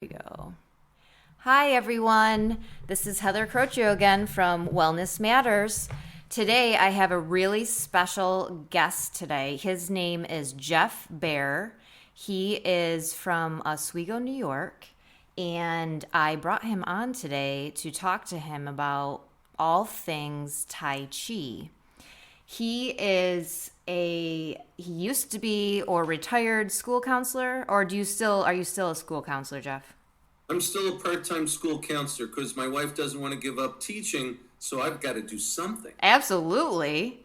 We go. Hi, everyone. This is Heather Crocio again from Wellness Matters. Today, I have a really special guest today. His name is Jeff Bear. He is from Oswego, New York, and I brought him on today to talk to him about all things Tai Chi. He used to be or retired school counselor, or are you still a school counselor, Jeff? I'm still a part-time school counselor because my wife doesn't want to give up teaching, so I've got to do something. Absolutely.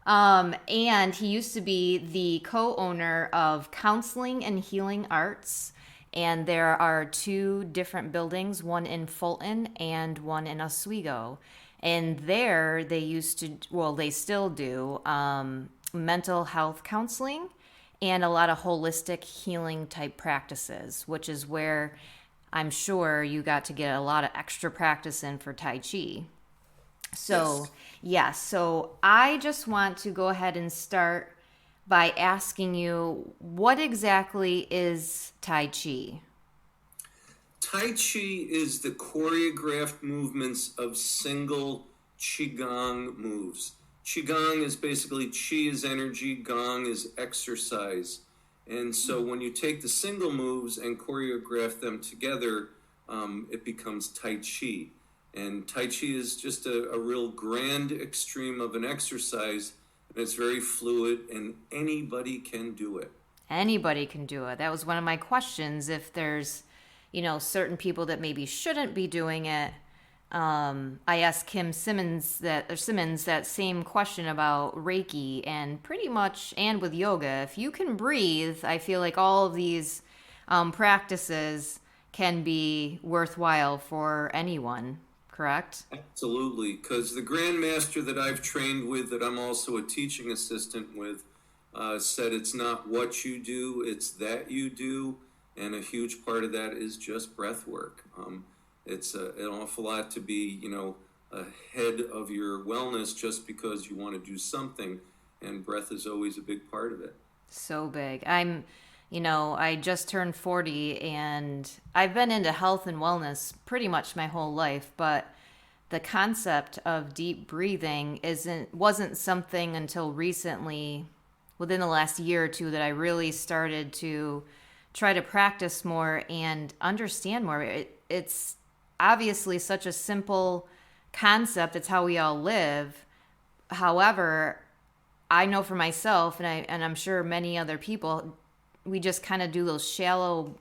And he used to be the co-owner of Counseling and Healing Arts. And there are two different buildings, one in Fulton and one in Oswego. And there they used to, well, they still do mental health counseling and a lot of holistic healing type practices, which is where I'm sure you got to get a lot of extra practice in for Tai Chi. So, Yes. yes, so I just want to go ahead and start by asking you what exactly is Tai Chi? Tai Chi is the choreographed movements of single Qigong moves. Qigong is basically Qi is energy, Gong is exercise. And so when you take the single moves and choreograph them together, it becomes Tai Chi. And Tai Chi is just a real grand extreme of an exercise, and it's very fluid, and anybody can do it. Anybody can do it. That was one of my questions. If there's, certain people that maybe shouldn't be doing it. I asked Kim Simmons that same question about Reiki and pretty much, and with yoga. If you can breathe, I feel like all of these practices can be worthwhile for anyone, correct? Absolutely, because the grandmaster that I've trained with, that I'm also a teaching assistant with, said it's not what you do, it's that you do, and a huge part of that is just breath work. It's an awful lot to be, ahead of your wellness just because you want to do something, and breath is always a big part of it. So big. I just turned 40 and I've been into health and wellness pretty much my whole life, but the concept of deep breathing wasn't something until recently, within the last year or two, that I really started to try to practice more and understand more. It's obviously such a simple concept. It's how we all live. However, I know for myself, and I'm sure many other people, we just kind of do those shallow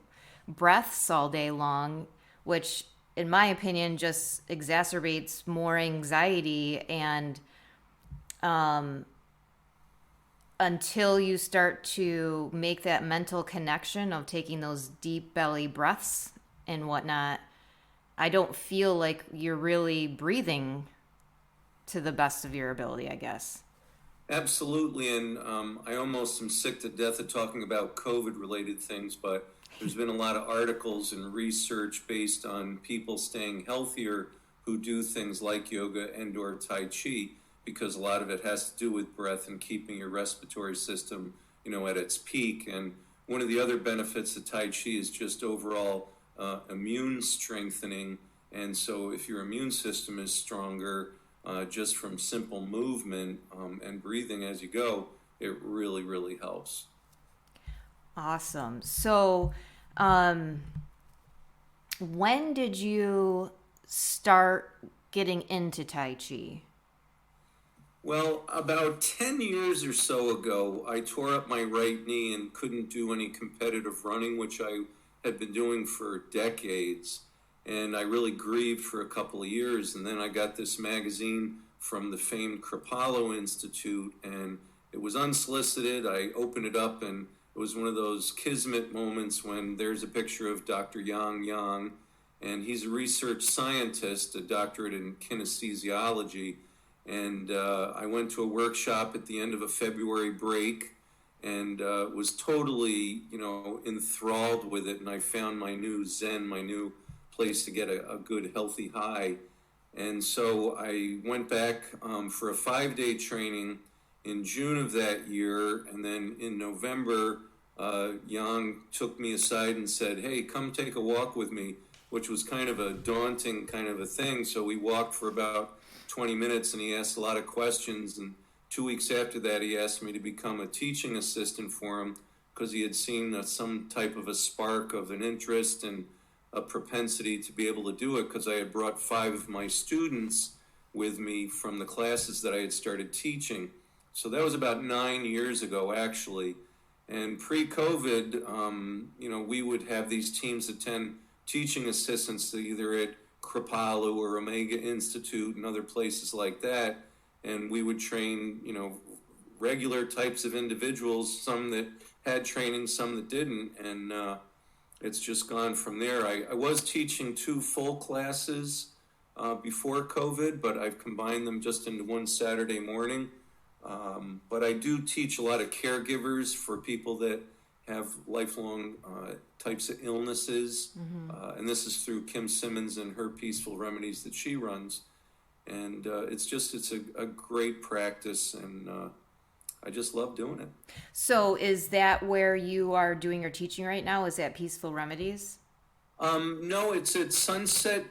breaths all day long, which, in my opinion, just exacerbates more anxiety. And until you start to make that mental connection of taking those deep belly breaths and whatnot, I don't feel like you're really breathing to the best of your ability, I guess. Absolutely, and I almost am sick to death of talking about COVID related things, but there's been a lot of articles and research based on people staying healthier who do things like yoga and or Tai Chi because a lot of it has to do with breath and keeping your respiratory system, at its peak. And one of the other benefits of Tai Chi is just overall immune strengthening. And so if your immune system is stronger, just from simple movement and breathing as you go, it really, really helps. Awesome. So, um, when did you start getting into Tai Chi? Well, about 10 years or so ago, I tore up my right knee and couldn't do any competitive running, which I had been doing for decades. And I really grieved for a couple of years. And then I got this magazine from the famed Kripalu Institute, and it was unsolicited. I opened it up, and it was one of those kismet moments when there's a picture of Dr. Yang Yang, and he's a research scientist, a doctorate in kinesthesiology. And I went to a workshop at the end of a February break and was totally, enthralled with it. And I found my new Zen, my new place to get a good, healthy high. And so I went back for a 5-day training in June of that year. And then in November, Yang took me aside and said, "Hey, come take a walk with me," which was kind of a daunting kind of a thing. So we walked for about 20 minutes, and he asked a lot of questions. And 2 weeks after that, he asked me to become a teaching assistant for him because he had seen some type of a spark of an interest and a propensity to be able to do it, because I had brought 5 of my students with me from the classes that I had started teaching. So that was about 9 years ago, actually. And pre-COVID, we would have these teams attend teaching assistants either at Kripalu or Omega Institute and other places like that. And we would train, regular types of individuals, some that had training, some that didn't. And it's just gone from there. I was teaching 2 full classes before COVID, but I've combined them just into one Saturday morning. But I do teach a lot of caregivers for people that have lifelong types of illnesses. And this is through Kim Simmons and her Peaceful Remedies that she runs. And it's a great practice, and I just love doing it. So is that where you are doing your teaching right now? Is that Peaceful Remedies? No, it's at Sunset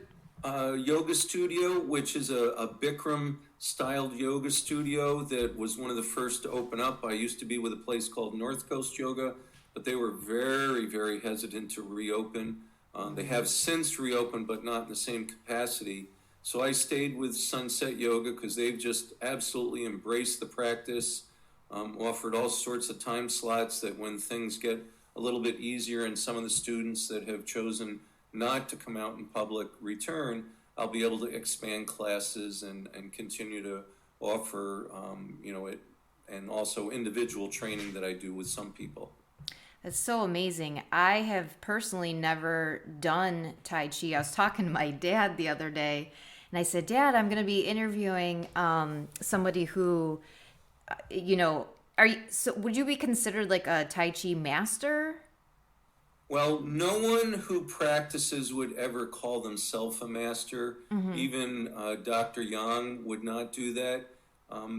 Yoga Studio, which is a Bikram styled yoga studio that was one of the first to open up. I used to be with a place called North Coast Yoga, but they were very, very hesitant to reopen. They have since reopened, but not in the same capacity. So I stayed with Sunset Yoga because they've just absolutely embraced the practice, offered all sorts of time slots that when things get a little bit easier and some of the students that have chosen not to come out in public return, I'll be able to expand classes and continue to offer, it, and also individual training that I do with some people. That's so amazing. I have personally never done Tai Chi. I was talking to my dad the other day, and I said, "Dad, I'm going to be interviewing somebody who, would you be considered like a Tai Chi master?" Well, no one who practices would ever call themselves a master. Even Dr. Yang would not do that.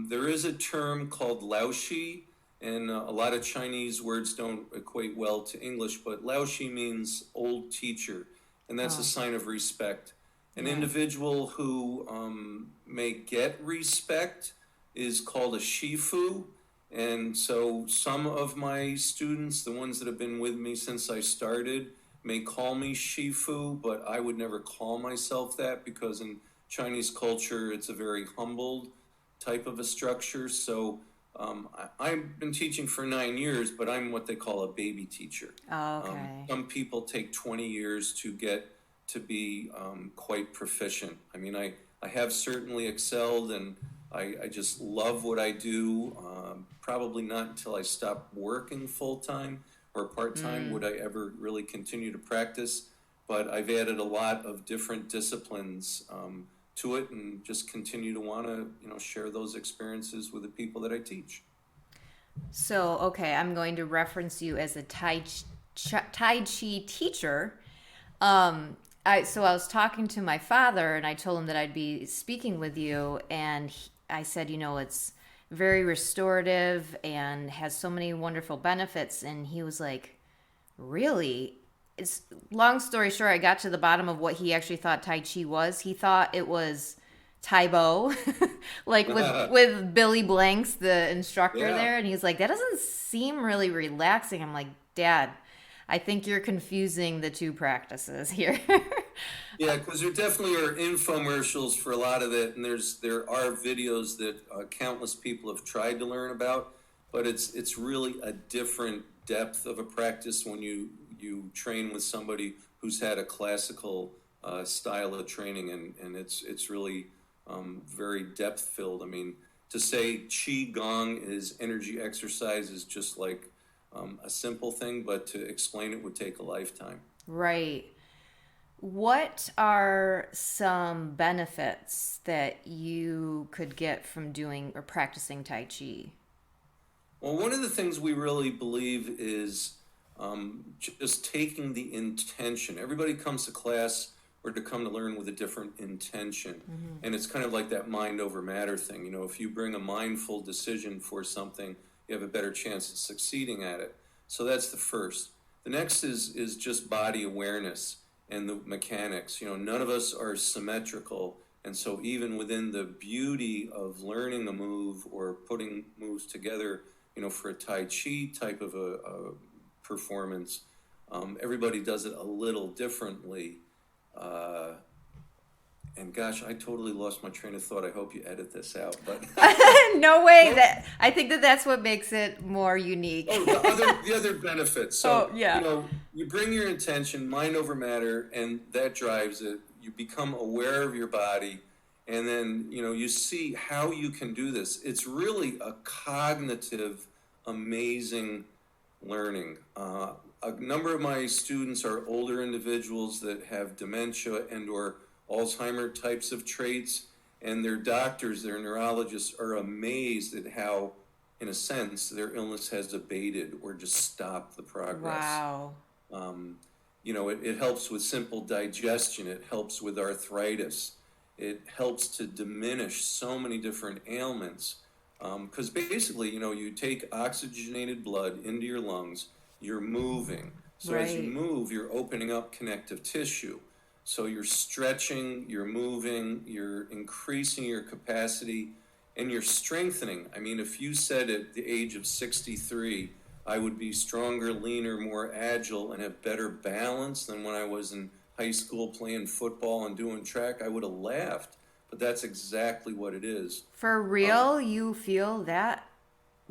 There is a term called Laoshi, and a lot of Chinese words don't equate well to English, but Laoshi means old teacher, and that's a sign of respect. An individual who may get respect is called a Shifu. And so some of my students, the ones that have been with me since I started, may call me Shifu, but I would never call myself that because in Chinese culture, it's a very humbled type of a structure. So I've been teaching for 9 years, but I'm what they call a baby teacher. Oh, okay. Some people take 20 years to get to be quite proficient. I mean, I have certainly excelled, and I just love what I do. Probably not until I stop working full-time or part-time would I ever really continue to practice. But I've added a lot of different disciplines to it, and just continue to want to, share those experiences with the people that I teach. So, okay, I'm going to reference you as a Tai Chi teacher. I was talking to my father, and I told him that I'd be speaking with you, and I said, it's very restorative and has so many wonderful benefits. And he was like, really? It's long story short, I got to the bottom of what he actually thought Tai Chi was. He thought it was Tai Bo, like with Billy Blanks, the instructor there. And he's like, that doesn't seem really relaxing. I'm like, Dad, I think you're confusing the two practices here. Yeah, because there definitely are infomercials for a lot of it, and there are videos that countless people have tried to learn about, but it's really a different depth of a practice when you train with somebody who's had a classical style of training, and it's really very depth filled. I mean, to say Qi Gong is energy exercise is just like a simple thing, but to explain it would take a lifetime. Right. What are some benefits that you could get from doing or practicing Tai Chi? Well, one of the things we really believe is just taking the intention. Everybody comes to class or to come to learn with a different intention. And it's kind of like that mind over matter thing. If you bring a mindful decision for something, you have a better chance of succeeding at it. So that's the first. The next is just body awareness and the mechanics. None of us are symmetrical, and so even within the beauty of learning a move or putting moves together, for a Tai Chi type of a performance, everybody does it a little differently. And gosh, I totally lost my train of thought. I hope you edit this out. But No way. That I think that's what makes it more unique. the other benefits. So yeah. You bring your intention, mind over matter, and that drives it. You become aware of your body, and then you see how you can do this. It's really a cognitive, amazing learning. A number of my students are older individuals that have dementia and/or Alzheimer types of traits, and their doctors, their neurologists are amazed at how, in a sense, their illness has abated or just stopped the progress. Wow. It helps with simple digestion. It helps with arthritis. It helps to diminish so many different ailments. Because basically, you take oxygenated blood into your lungs, you're moving. So as you move, you're opening up connective tissue. So you're stretching, you're moving, you're increasing your capacity, and you're strengthening. I mean, if you said at the age of 63, I would be stronger, leaner, more agile, and have better balance than when I was in high school playing football and doing track, I would have laughed. But that's exactly what it is. For real, you feel that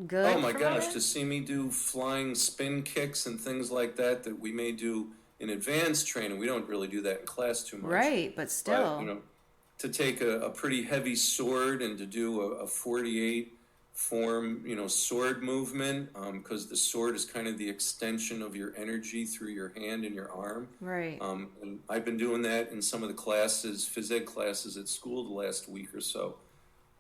good? Oh my gosh, to see me do flying spin kicks and things like that we may do in advanced training. We don't really do that in class too much. Right, but still. But, to take a pretty heavy sword and to do a 48 form, sword movement, because the sword is kind of the extension of your energy through your hand and your arm. Right. And I've been doing that in some of the classes, phys ed classes at school the last week or so.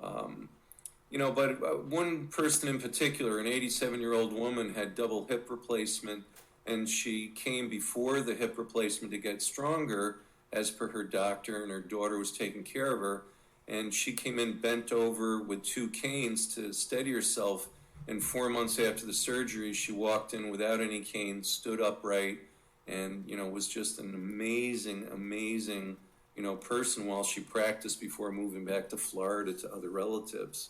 But one person in particular, an 87-year-old woman, had double hip replacement, and she came before the hip replacement to get stronger, as per her doctor, and her daughter was taking care of her. And she came in bent over with 2 canes to steady herself. And 4 months after the surgery, she walked in without any canes, stood upright, and was just an amazing, amazing person while she practiced before moving back to Florida to other relatives.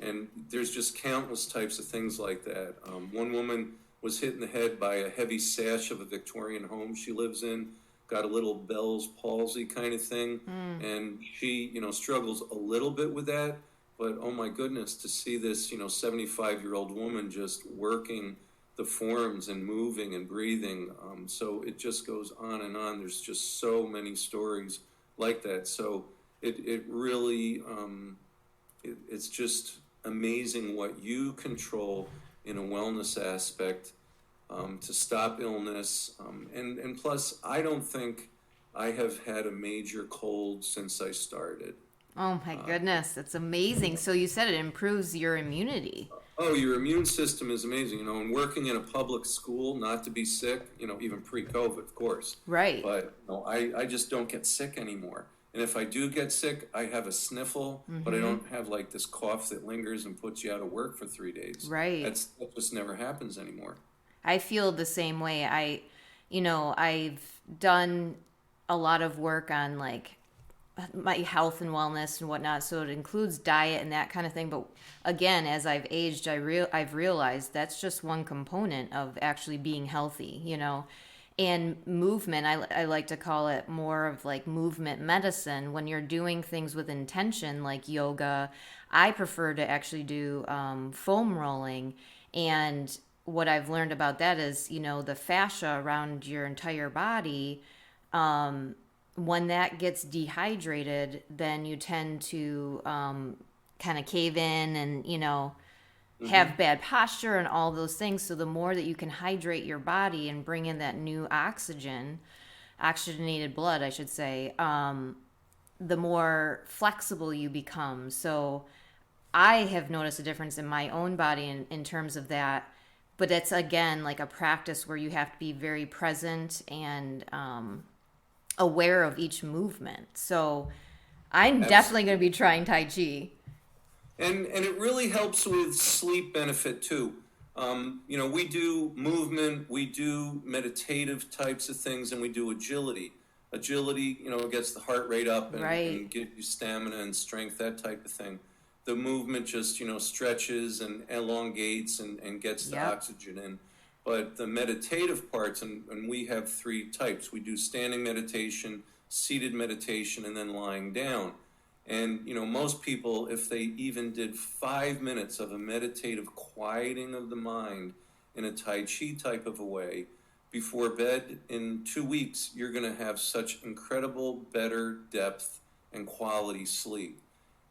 And there's just countless types of things like that. One woman was hit in the head by a heavy sash of a Victorian home she lives in, got a little Bell's palsy kind of thing, and she, struggles a little bit with that, but oh my goodness, to see this, 75-year-old woman just working the forms and moving and breathing, so it just goes on and on. There's just so many stories like that, so it really, it's just amazing what you control in a wellness aspect to stop illness. And plus, I don't think I have had a major cold since I started. Oh my goodness, that's amazing. So you said it improves your immunity. Oh, your immune system is amazing. And working in a public school, not to be sick, even pre-COVID, of course. Right. But I just don't get sick anymore. And if I do get sick, I have a sniffle, but I don't have like this cough that lingers and puts you out of work for 3 days. Right. That just never happens anymore. I feel the same way. I've done a lot of work on like my health and wellness and whatnot. So it includes diet and that kind of thing. But again, as I've aged, I've realized that's just one component of actually being healthy, And movement, I like to call it more of like movement medicine. When you're doing things with intention, like yoga, I prefer to actually do foam rolling. And what I've learned about that is, the fascia around your entire body, when that gets dehydrated, then you tend to kind of cave in and, have bad posture and all those things. So the more that you can hydrate your body and bring in that new oxygenated blood, I should say, the more flexible you become. So I have noticed a difference in my own body in terms of that. But it's, again, like a practice where you have to be very present and aware of each movement. So I'm definitely going to be trying Tai Chi. And it really helps with sleep benefit too. We do movement, we do meditative types of things, and we do agility. Agility, gets the heart rate up Right. and gives you stamina and strength, that type of thing. The movement just, stretches and elongates and gets the Yep. oxygen in. But the meditative parts, and we have three types. We do standing meditation, seated meditation, and then lying down. And, most people, if they even did 5 minutes of a meditative quieting of the mind in a Tai Chi type of a way before bed, in 2 weeks, you're going to have such incredible, better depth and quality sleep.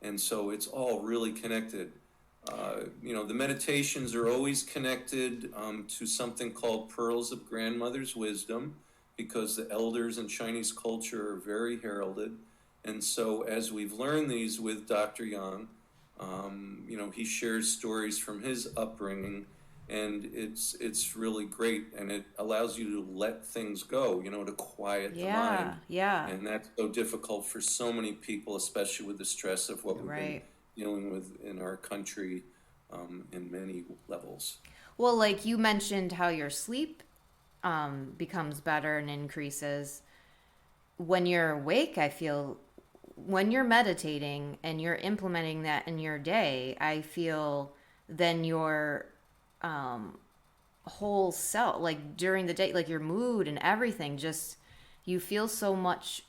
And so it's all really connected. The meditations are always connected to something called Pearls of Grandmother's Wisdom, because the elders in Chinese culture are very heralded. And so as we've learned these with Dr. Yang, he shares stories from his upbringing, and it's really great, and it allows you to let things go, to quiet the Yeah. mind. Yeah. And that's so difficult for so many people, especially with the stress of what we've been Right. dealing with in our country, in many levels. Well, like you mentioned how your sleep becomes better and increases when you're awake. I feel when you're meditating and you're implementing that in your day, I feel then your whole self, like during the day, like your mood and everything, just you feel so much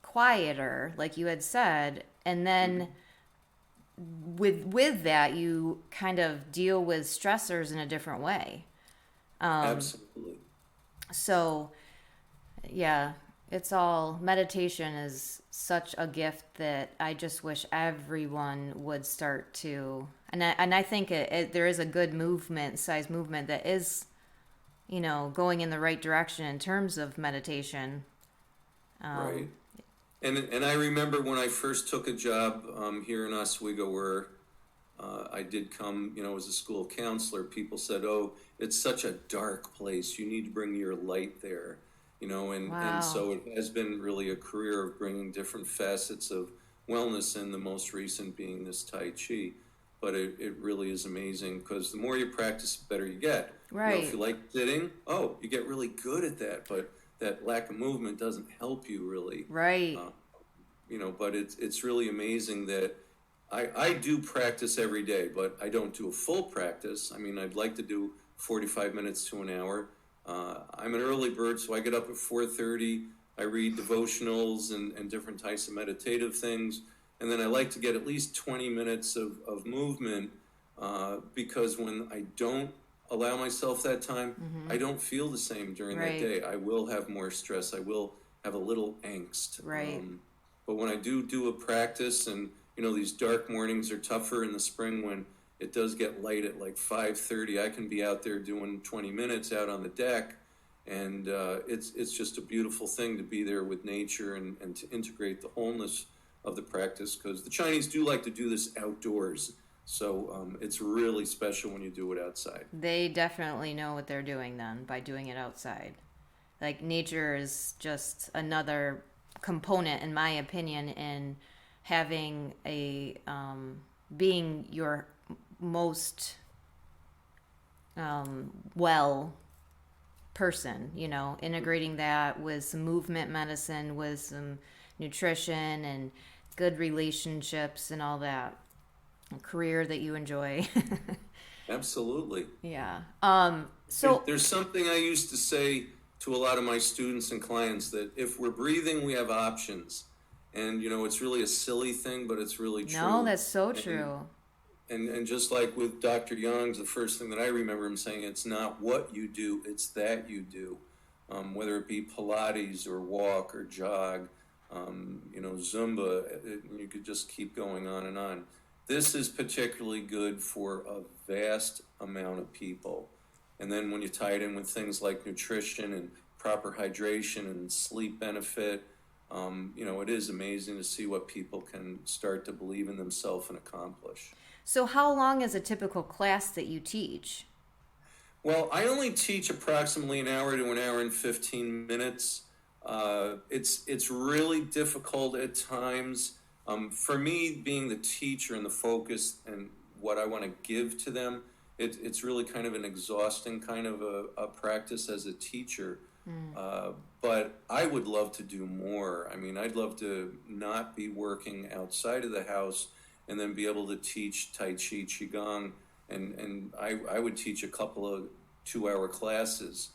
quieter, like you had said, and then with that you kind of deal with stressors in a different way. Absolutely. So yeah, it's all meditation is such a gift that I just wish everyone would start to, and I think there is a good size movement that is, going in the right direction in terms of meditation. Right. And I remember when I first took a job here in Oswego, where I did come, as a school counselor. People said, "Oh, it's such a dark place. You need to bring your light there." And Wow. so it has been really a career of bringing different facets of wellness, and the most recent being this Tai Chi. But it really is amazing, because the more you practice, the better you get. If Right. you like sitting, oh, you get really good at that. But that lack of movement doesn't help you really. Right. Uh, but it's really amazing that I do practice every day, but I don't do a full practice. I mean, I'd like to do 45 minutes to an hour. I'm an early bird, so I get up at 4:30. I read devotionals and different types of meditative things. And then I like to get at least 20 minutes of movement, because when I don't allow myself that time, I don't feel the same during that Right. day. I will have more stress. I will have a little angst. Right. But when I do a practice, and these dark mornings are tougher in the spring when it does get light at like 5:30, I can be out there doing 20 minutes out on the deck, and it's just a beautiful thing to be there with nature, and to integrate the wholeness of the practice, because the Chinese do like to do this outdoors. So it's really special when you do it outside. They definitely know what they're doing then by doing it outside. Like nature is just another component, in my opinion, in having a being your most well person. Integrating that with some movement medicine, with some nutrition and good relationships and all that. A career that you enjoy. Absolutely. Yeah. There- So There's something I used to say to a lot of my students and clients, that if we're breathing, we have options. And, it's really a silly thing, but it's really no, true. that's so And, true. and just like with Dr. Young's, the first thing that I remember him saying, it's not what you do, it's that you do. Whether it be Pilates or walk or jog, Zumba, you could just keep going on and on. This is particularly good for a vast amount of people. And then when you tie it in with things like nutrition and proper hydration and sleep benefit, it is amazing to see what people can start to believe in themselves and accomplish. So how long is a typical class that you teach? Well, I only teach approximately an hour to an hour and 15 minutes. It's really difficult at times. For me, being the teacher and the focus and what I want to give to them, it's really kind of an exhausting kind of a practice as a teacher. But I would love to do more. I mean, I'd love to not be working outside of the house and then be able to teach Tai Chi, Qigong, and I would teach a couple of 2-hour classes.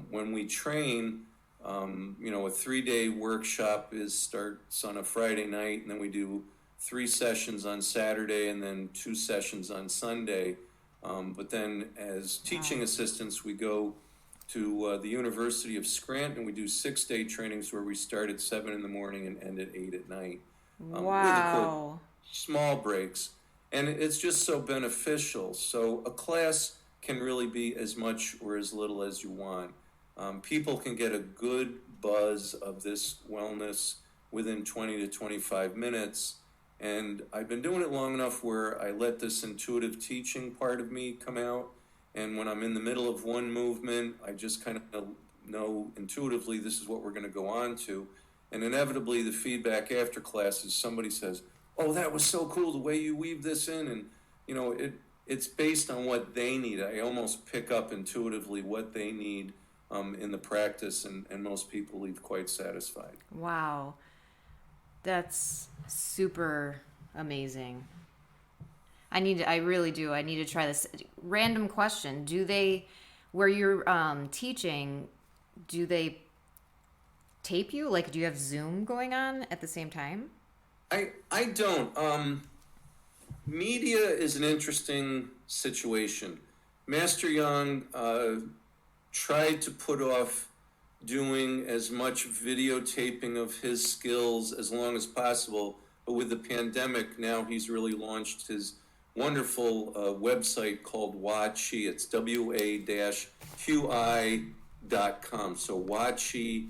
When we train, a 3-day workshop starts on a Friday night, and then we do 3 sessions on Saturday and then 2 sessions on Sunday. But then as teaching assistants, we go to the University of Scranton. We do 6-day trainings where we start at 7 in the morning and end at 8 at night. With, of course, small breaks. And it's just so beneficial. So a class can really be as much or as little as you want. People can get a good buzz of this wellness within 20 to 25 minutes. And I've been doing it long enough where I let this intuitive teaching part of me come out. And when I'm in the middle of one movement, I just kind of know intuitively this is what we're going to go on to. And inevitably, the feedback after class is somebody says, "Oh, that was so cool, the way you weave this in." And, it's based on what they need. I almost pick up intuitively what they need in the practice, and most people leave quite satisfied. Wow. That's super amazing. I really do. I need to try this. Random question. Where you're teaching, do they tape you? Like, do you have Zoom going on at the same time? I don't. Media is an interesting situation. Master Yang tried to put off doing as much videotaping of his skills as long as possible, but with the pandemic, now he's really launched his wonderful website called WaQi. It's WA-QI.com, so WaQi.com.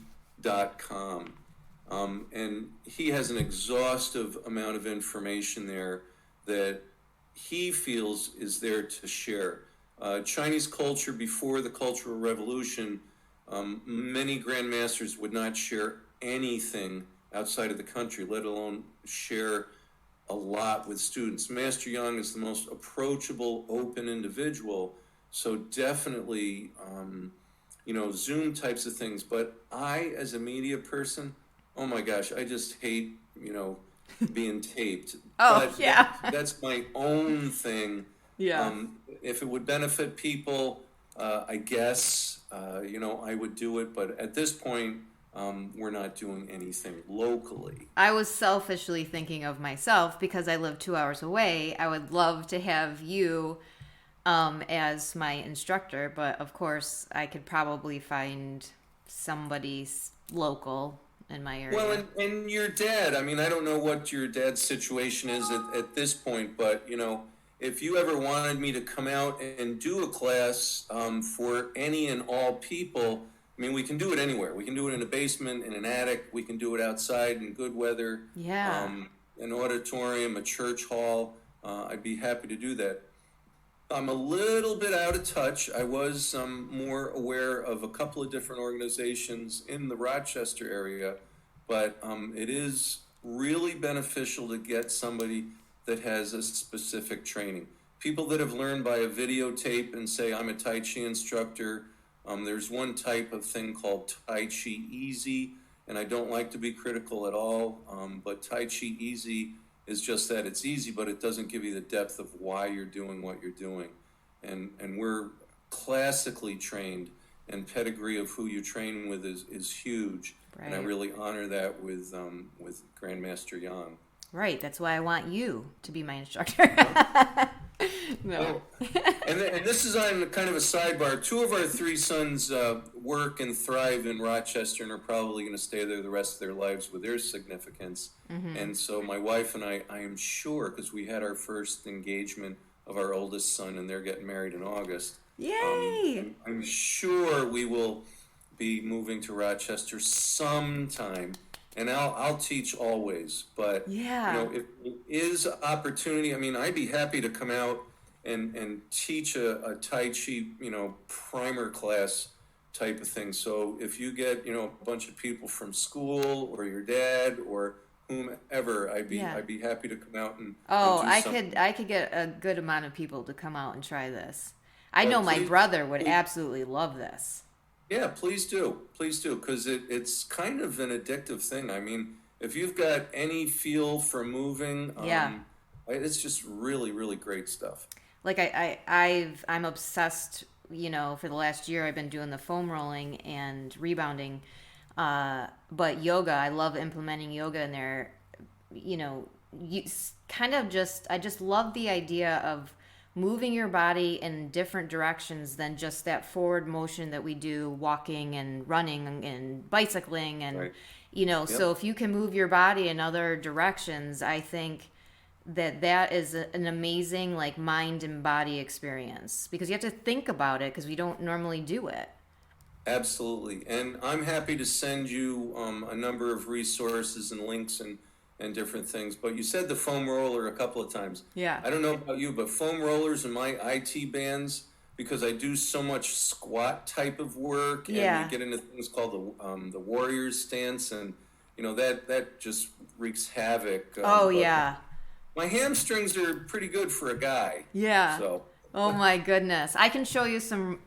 And he has an exhaustive amount of information there that he feels is there to share. Chinese culture before the Cultural Revolution, many grandmasters would not share anything outside of the country, let alone share a lot with students. Master Yang is the most approachable, open individual, so definitely, Zoom types of things. But I, as a media person, oh my gosh, I just hate, being taped. Oh, but yeah. That's my own thing. Yeah. If it would benefit people, I guess, I would do it. But at this point, we're not doing anything locally. I was selfishly thinking of myself because I live 2 hours away. I would love to have you as my instructor, but of course, I could probably find somebody local in my area. Well, and your dad, I mean, I don't know what your dad's situation is at this point, but, if you ever wanted me to come out and do a class for any and all people, I mean, we can do it anywhere. We can do it in a basement, in an attic. We can do it outside in good weather. Yeah. An auditorium, a church hall. I'd be happy to do that. I'm a little bit out of touch. I was more aware of a couple of different organizations in the Rochester area, but it is really beneficial to get somebody that has a specific training. People that have learned by a videotape and say, I'm a Tai Chi instructor. There's one type of thing called Tai Chi Easy, and I don't like to be critical at all, but Tai Chi Easy is just that. It's easy, but it doesn't give you the depth of why you're doing what you're doing. And we're classically trained, and pedigree of who you train with is huge. Right. And I really honor that with Grandmaster Yang. Right, that's why I want you to be my instructor. No. And this is on kind of a sidebar. 2 of our 3 sons work and thrive in Rochester and are probably going to stay there the rest of their lives with their significance. Mm-hmm. And so my wife and I am sure, because we had our first engagement of our oldest son, and they're getting married in August. Yay! I'm sure we will be moving to Rochester sometime. And I'll teach always, but if it is opportunity, I mean, I'd be happy to come out and teach a Tai Chi, primer class type of thing. So if you get, a bunch of people from school or your dad or whomever, Yeah. I'd be happy to come out and Oh, do something. I could get a good amount of people to come out and try this. I know But my please, brother would please absolutely love this. yeah, please do, because it's kind of an addictive thing. I mean, if you've got any feel for moving, Yeah. it's just really, really great stuff. Like I'm obsessed, for the last year I've been doing the foam rolling and rebounding. But yoga, I love implementing yoga in there. Kind of just I just love the idea of moving your body in different directions than just that forward motion that we do walking and running and bicycling and Right. so Yep. if you can move your body in other directions, I think that is an amazing like mind and body experience because you have to think about it because we don't normally do it. Absolutely. And I'm happy to send you a number of resources and links and different things. But you said the foam roller a couple of times. Yeah. I don't know about you, but foam rollers in my IT bands, because I do so much squat type of work and we Yeah. get into things called the warrior stance, and that just wreaks havoc. Oh But yeah. my hamstrings are pretty good for a guy. Yeah. So Oh my goodness. I can show you some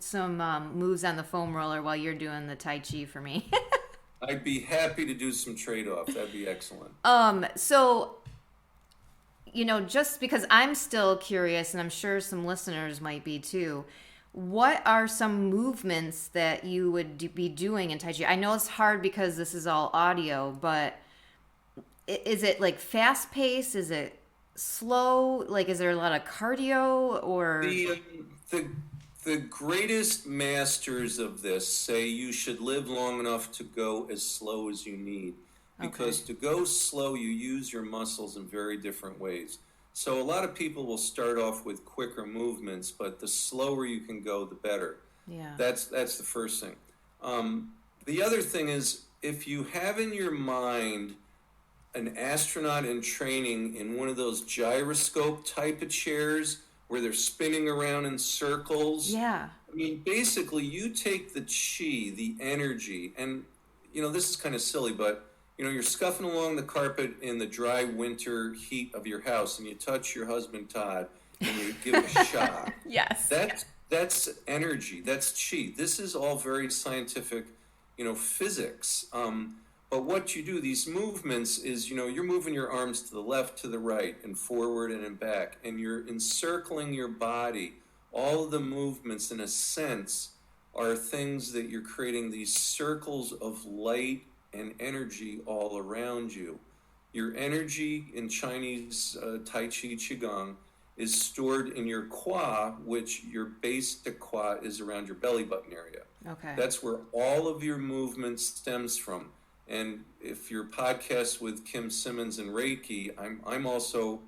moves on the foam roller while you're doing the tai chi for me. I'd be happy to do some trade-off. That'd be excellent. So just because I'm still curious and I'm sure some listeners might be too, what are some movements that you would be doing in tai chi? I know it's hard because this is all audio, but is it like fast paced? Is it slow? Like is there a lot of cardio or The the the greatest masters of this say you should live long enough to go as slow as you need, okay. because to go slow you use your muscles in very different ways. So a lot of people will start off with quicker movements, but the slower you can go, the better. Yeah. That's the first thing. The other thing is, if you have in your mind an astronaut in training in one of those gyroscope type of chairs where they're spinning around in circles. Yeah. I mean, basically, you take the chi, the energy, and this is kind of silly, but you're scuffing along the carpet in the dry winter heat of your house, and you touch your husband Todd, and you give him a shot. Yes. That's energy. That's chi. This is all very scientific, physics. But what you do, these movements, is you're moving your arms to the left, to the right, and forward and in back, and you're encircling your body. All of the movements, in a sense, are things that you're creating these circles of light and energy all around you. Your energy in Chinese Tai Chi Qigong is stored in your qua, which your basic qua is around your belly button area. Okay. That's where all of your movement stems from. And if your podcast with Kim Simmons and Reiki, I'm also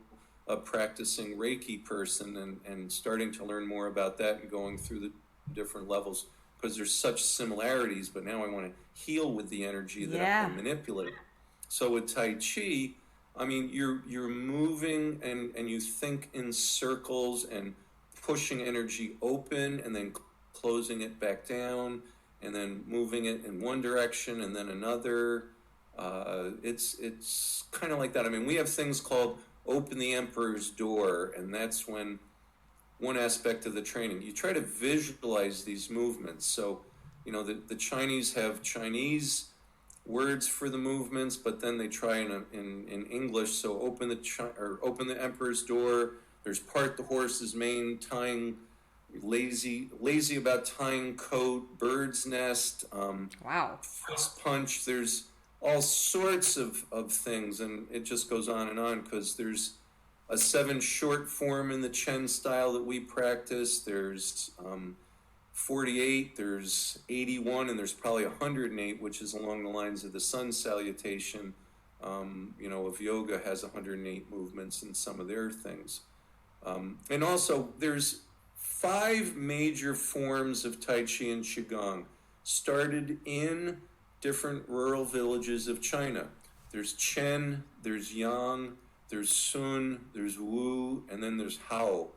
a practicing Reiki person and starting to learn more about that and going through the different levels because there's such similarities, but now I want to heal with the energy that I Yeah. can manipulate. So with Tai Chi, I mean, you're moving and you think in circles and pushing energy open and then closing it back down and then moving it in one direction and then another. It's kind of like that. I mean, we have things called open the emperor's door, and that's when one aspect of the training you try to visualize these movements. So, the Chinese have Chinese words for the movements, but then they try in English. So open the emperor's door. There's part the horse's mane, tying lazy about tying coat, bird's nest, Wow. fist punch. There's all sorts of things, and it just goes on and on because there's a 7 short form in the Chen style that we practice. There's 48, there's 81, and there's probably 108, which is along the lines of the sun salutation. Of yoga has 108 movements in some of their things. And also, there's 5 major forms of Tai Chi and Qigong, started in different rural villages of China. There's Chen, there's Yang, there's Sun, there's Wu, and then there's Hao.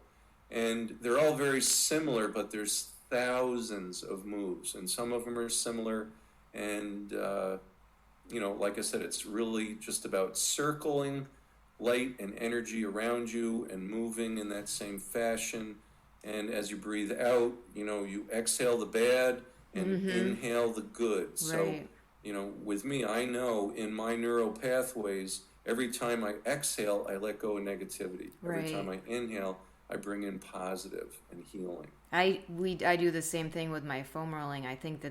And they're all very similar, but there's thousands of moves, and some of them are similar, and like I said, it's really just about circling light and energy around you and moving in that same fashion. And as you breathe out, you exhale the bad and inhale the good. So, Right. with me, I know in my neural pathways, every time I exhale, I let go of negativity. Every time Right. I inhale, I bring in positive and healing. I do the same thing with my foam rolling. I think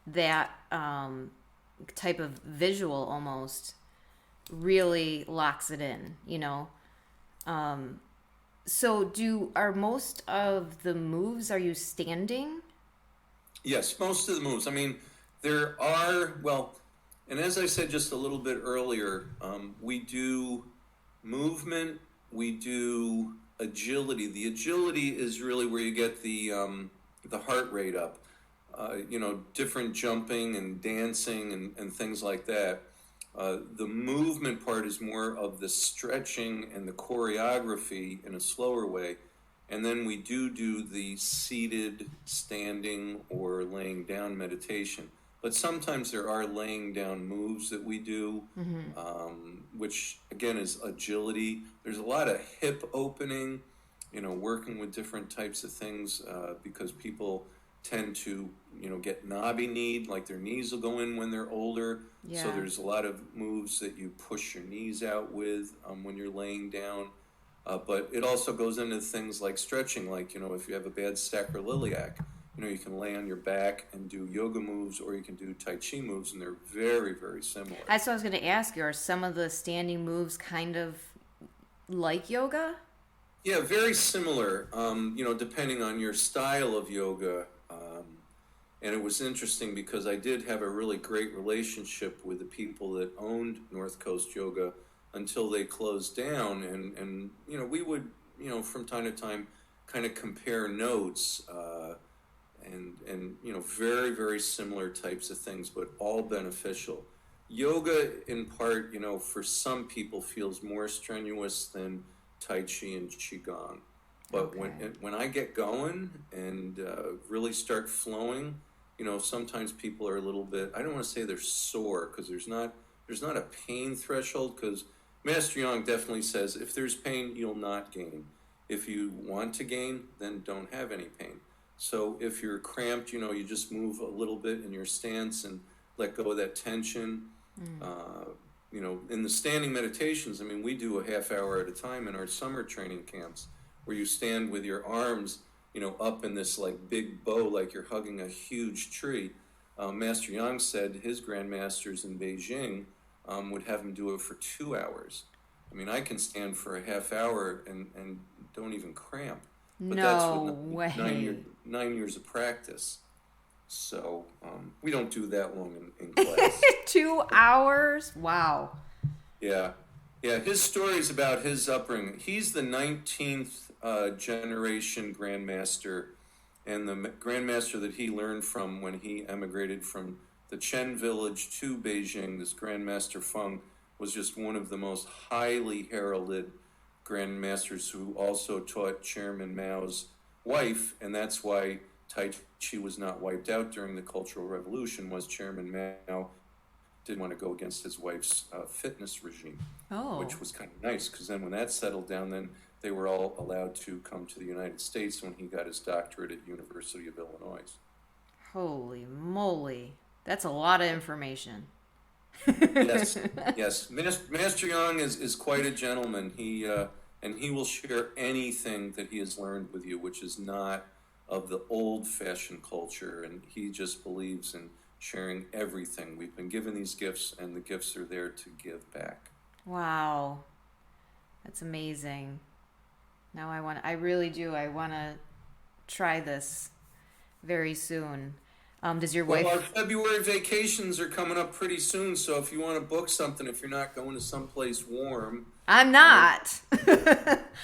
that type of visual almost really locks it in, you know. So do are most of the moves, are you standing? Yes, most of the moves. I mean, there are, well, and as I said just a little bit earlier, we do movement, we do agility. The agility is really where you get the heart rate up. Different jumping and dancing and things like that. The movement part is more of the stretching and the choreography in a slower way. And then we do the seated, standing, or laying down meditation. But sometimes there are laying down moves that we do, which again is agility. There's a lot of hip opening, working with different types of things because people tend to, get knobby kneed, like their knees will go in when they're older. So Yeah. there's a lot of moves that you push your knees out with when you're laying down. But it also goes into things like stretching, like, if you have a bad sacroiliac, you can lay on your back and do yoga moves, or you can do Tai Chi moves, and they're very, very similar. That's what I was going to ask you. Are some of the standing moves kind of like yoga? Yeah, very similar, depending on your style of yoga. And it was interesting because I did have a really great relationship with the people that owned North Coast Yoga until they closed down. And we would, from time to time kind of compare notes and very, very similar types of things, but all beneficial. Yoga, in part, for some people feels more strenuous than Tai Chi and Qigong. But when Okay. when I get going and really start flowing, sometimes people are a little bit. I don't want to say they're sore because there's not a pain threshold. Because Master Yang definitely says if there's pain, you'll not gain. If you want to gain, then don't have any pain. So if you're cramped, you just move a little bit in your stance and let go of that tension. In the standing meditations, I mean, we do a half hour at a time in our summer training camps where you stand with your arms, up in this like big bow, like you're hugging a huge tree. Master Yang said his grandmasters in Beijing would have him do it for 2 hours. I mean, I can stand for a half hour and don't even cramp. But that's with No way. 9 years of practice. So we don't do that long in class. 2 hours? Wow. Yeah. Yeah, his stories about his upbringing. He's the 19th generation grandmaster, and the grandmaster that he learned from when he emigrated from the Chen village to Beijing, this Grandmaster Feng, was just one of the most highly heralded grandmasters who also taught Chairman Mao's wife, and that's why Tai Chi was not wiped out during the Cultural Revolution, was Chairman Mao didn't want to go against his wife's fitness regime, Oh, which was kind of nice because then when that settled down, then they were all allowed to come to the United States when he got his doctorate at University of Illinois. holy moly. That's a lot of information. Yes, yes. Master Yang is quite a gentleman. And he will share anything that he has learned with you, which is not of the old-fashioned culture, and he just believes in sharing everything. We've been given these gifts, and the gifts are there to give back. Wow. That's amazing. Now I really do. I want to try this very soon. Does your Well, our wife? February vacations are coming up pretty soon, so if you want to book something, if you're not going to someplace warm, I'm um, not.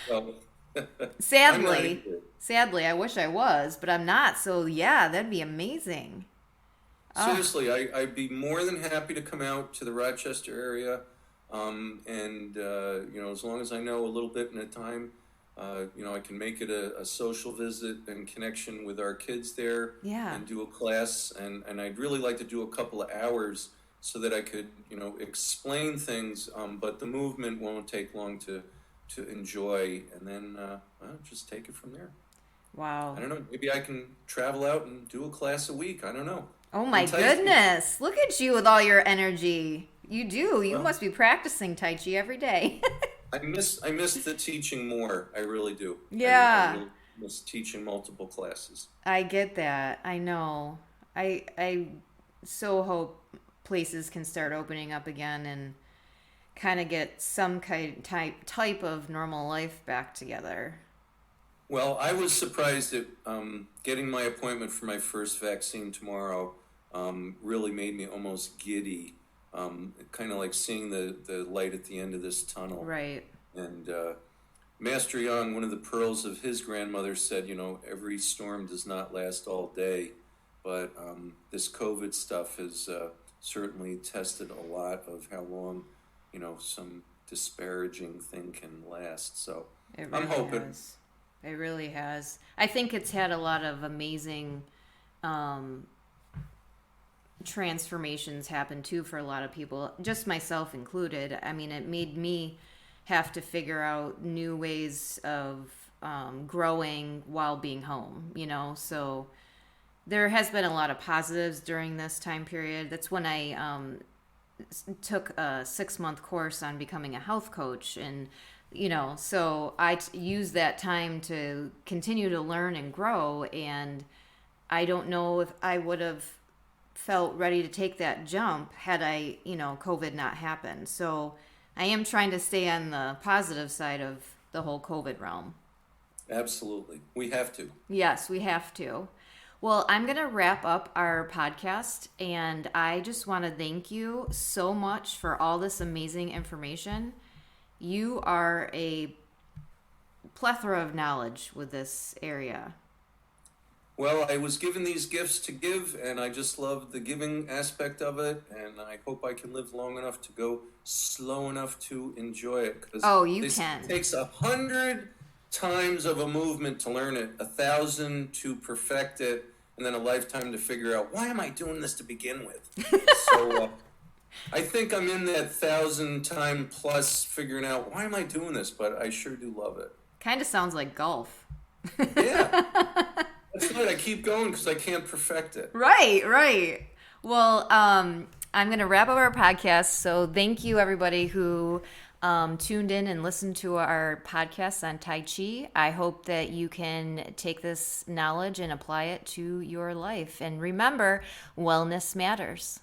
well, I'm not Sadly. either. Sadly, I wish I was, but I'm not. So yeah, that'd be amazing. Oh, Seriously, I'd be more than happy to come out to the Rochester area, and as long as I know a little bit in a time, I can make it a social visit and connection with our kids there, yeah. and do a class, and I'd really like to do a couple of hours so that I could, explain things. But the movement won't take long to enjoy, and then just take it from there. Wow. I don't know. Maybe I can travel out and do a class a week. I don't know. Oh my Tai Chi. goodness. Look at you with all your energy. You do. You Well, must be practicing Tai Chi every day. I miss the teaching more. I really do. I Yeah. really miss teaching multiple classes. I get that. I know. I so hope places can start opening up again and kind of get some type of normal life back together. Well, I was surprised at getting my appointment for my first vaccine tomorrow. Really made me almost giddy. Kind of like seeing the light at the end of this tunnel. Right. And Master Young, one of the pearls of his grandmother, said, every storm does not last all day. But this COVID stuff has certainly tested a lot of how long, some disparaging thing can last. So It I'm really hoping. has. It really has. I think it's had a lot of amazing um, transformations happen too for a lot of people, just myself included. I mean, it made me have to figure out new ways of growing while being home, So there has been a lot of positives during this time period. That's when I took a 6-month course on becoming a health coach. And, so I used that time to continue to learn and grow. And I don't know if I would have felt ready to take that jump had COVID not happened. So I am trying to stay on the positive side of the whole COVID realm. Absolutely. We have to. Yes, we have to. Well, I'm going to wrap up our podcast, and I just want to thank you so much for all this amazing information. You are a plethora of knowledge with this area. Well, I was given these gifts to give, and I just love the giving aspect of it, and I hope I can live long enough to go slow enough to enjoy it. Because Oh, you can. it takes 100 times of a movement to learn it, 1,000 to perfect it, and then a lifetime to figure out, why am I doing this to begin with? So I think I'm in that 1,000-time plus figuring out, why am I doing this? But I sure do love it. Kind of sounds like golf. Yeah. That's right. I keep going because I can't perfect it. Right, right. Well, I'm going to wrap up our podcast. So thank you, everybody who tuned in and listened to our podcast on Tai Chi. I hope that you can take this knowledge and apply it to your life. And remember, wellness matters.